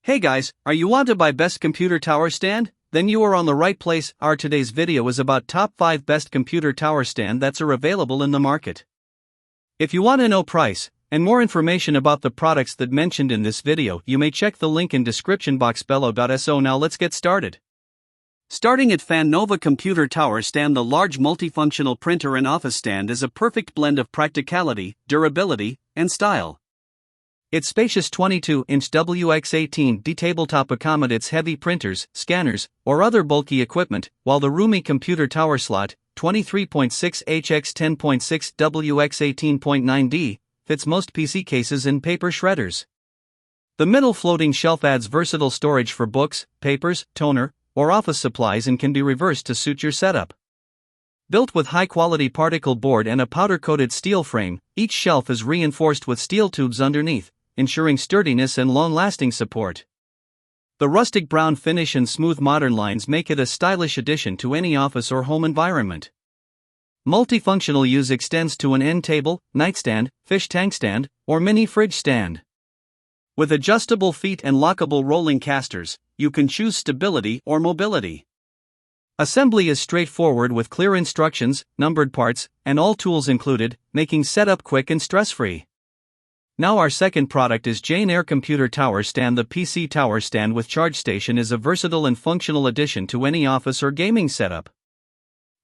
Hey guys, are you want to buy best computer tower stand? Then you are on the right place. Our today's video is about top 5 best computer tower stand that's are available in the market. If you want to know price and more information about the products that mentioned in this video, you may check the link in description box below. So now let's get started. Starting at Fannova computer tower stand, the large multifunctional printer and office stand is a perfect blend of practicality, durability, and style. Its spacious 22-inch WX18D tabletop accommodates heavy printers, scanners, or other bulky equipment, while the roomy computer tower slot, 23.6 HX 10.6 WX18.9D, fits most PC cases and paper shredders. The middle floating shelf adds versatile storage for books, papers, toner, or office supplies and can be reversed to suit your setup. Built with high-quality particle board and a powder-coated steel frame, each shelf is reinforced with steel tubes underneath, ensuring sturdiness and long-lasting support. The rustic brown finish and smooth modern lines make it a stylish addition to any office or home environment. Multifunctional use extends to an end table, nightstand, fish tank stand, or mini fridge stand. With adjustable feet and lockable rolling casters, you can choose stability or mobility. Assembly is straightforward with clear instructions, numbered parts, and all tools included, making setup quick and stress-free. Now our second product is Eyre computer tower stand. The PC tower stand with charge station is a versatile and functional addition to any office or gaming setup.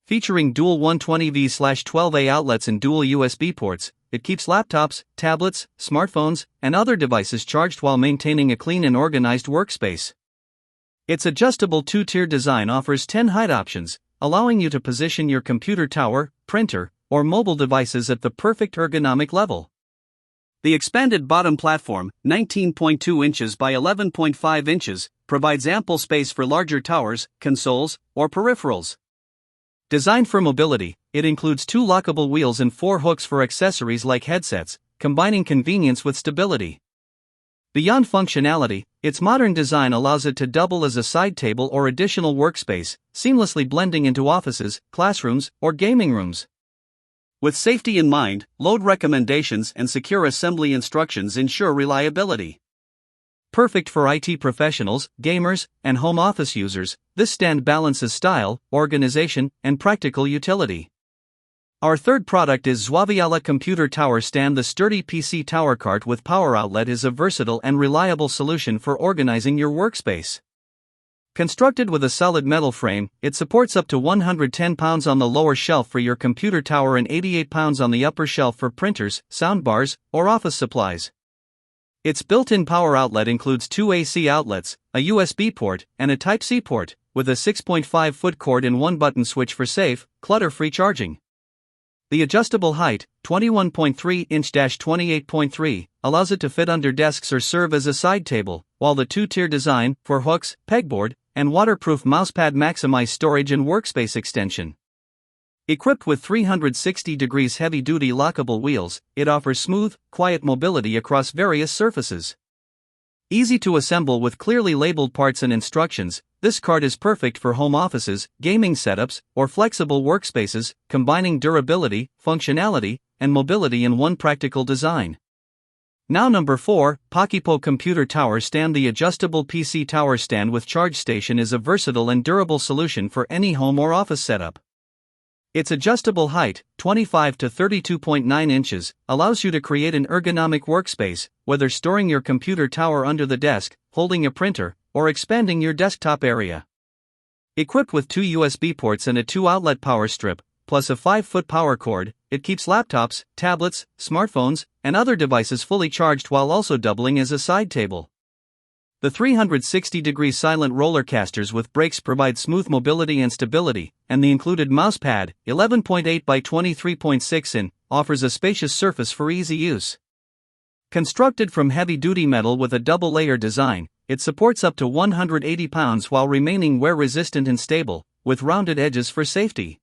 Featuring dual 120V/12A outlets and dual USB ports, it keeps laptops, tablets, smartphones, and other devices charged while maintaining a clean and organized workspace. Its adjustable two-tier design offers 10 height options, allowing you to position your computer tower, printer, or mobile devices at the perfect ergonomic level. The expanded bottom platform, 19.2 inches by 11.5 inches, provides ample space for larger towers, consoles, or peripherals. Designed for mobility, it includes 2 lockable wheels and 4 hooks for accessories like headsets, combining convenience with stability. Beyond functionality, its modern design allows it to double as a side table or additional workspace, seamlessly blending into offices, classrooms, or gaming rooms. With safety in mind, load recommendations and secure assembly instructions ensure reliability. Perfect for IT professionals, gamers, and home office users, this stand balances style, organization, and practical utility. Our third product is Zuaviala computer tower stand. The sturdy PC tower cart with power outlet is a versatile and reliable solution for organizing your workspace. Constructed with a solid metal frame, it supports up to 110 pounds on the lower shelf for your computer tower and 88 pounds on the upper shelf for printers, soundbars, or office supplies. Its built-in power outlet includes 2 AC outlets, a USB port, and a Type-C port, with a 6.5-foot cord and 1 button switch for safe, clutter-free charging. The adjustable height, 21.3-28.3, allows it to fit under desks or serve as a side table, while the two-tier design, for hooks, pegboard, and waterproof mousepad maximize storage and workspace extension. Equipped with 360-degree heavy-duty lockable wheels, it offers smooth, quiet mobility across various surfaces. Easy to assemble with clearly labeled parts and instructions, this cart is perfect for home offices, gaming setups, or flexible workspaces, combining durability, functionality, and mobility in one practical design. Now number 4, Pokipo computer tower stand. The adjustable PC tower stand with charge station is a versatile and durable solution for any home or office setup. Its adjustable height, 25 to 32.9 inches, allows you to create an ergonomic workspace, whether storing your computer tower under the desk, holding a printer, or expanding your desktop area. Equipped with 2 USB ports and a 2-outlet power strip, plus a 5-foot power cord, it keeps laptops, tablets, smartphones, and other devices fully charged while also doubling as a side table. The 360-degree silent roller casters with brakes provide smooth mobility and stability, and the included mousepad, 11.8 by 23.6 in, offers a spacious surface for easy use. Constructed from heavy-duty metal with a double-layer design, it supports up to 180 pounds while remaining wear-resistant and stable, with rounded edges for safety.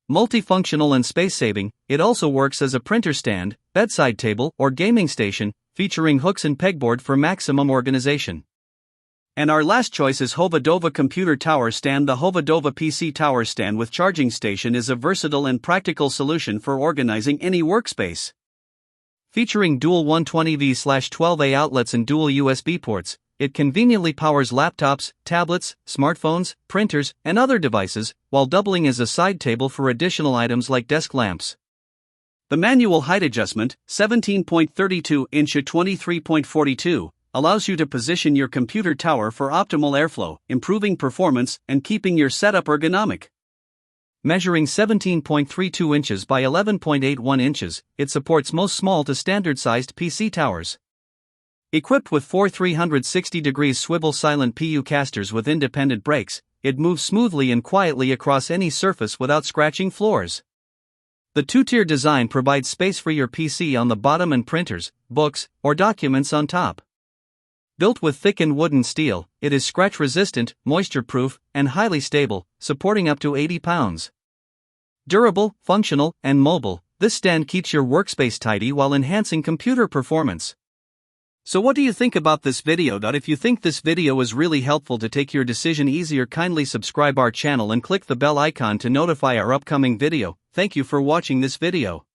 Multifunctional and space-saving, it also works as a printer stand, bedside table, or gaming station, featuring hooks and pegboard for maximum organization. And our last choice is Hovadova computer tower stand. The Hovadova PC tower stand with charging station is a versatile and practical solution for organizing any workspace. Featuring dual 120V/12A outlets and dual USB ports, it conveniently powers laptops, tablets, smartphones, printers, and other devices, while doubling as a side table for additional items like desk lamps. The manual height adjustment, 17.32 inch at 23.42, allows you to position your computer tower for optimal airflow, improving performance, and keeping your setup ergonomic. Measuring 17.32 inches by 11.81 inches, it supports most small to standard-sized PC towers. Equipped with four 360-degree swivel silent PU casters with independent brakes, it moves smoothly and quietly across any surface without scratching floors. The two-tier design provides space for your PC on the bottom and printers, books, or documents on top. Built with thickened wooden steel, it is scratch-resistant, moisture-proof, and highly stable, supporting up to 80 pounds. Durable, functional, and mobile, this stand keeps your workspace tidy while enhancing computer performance. So what do you think about this video? If you think this video is really helpful to take your decision easier, kindly subscribe our channel and click the bell icon to notify our upcoming video. Thank you for watching this video.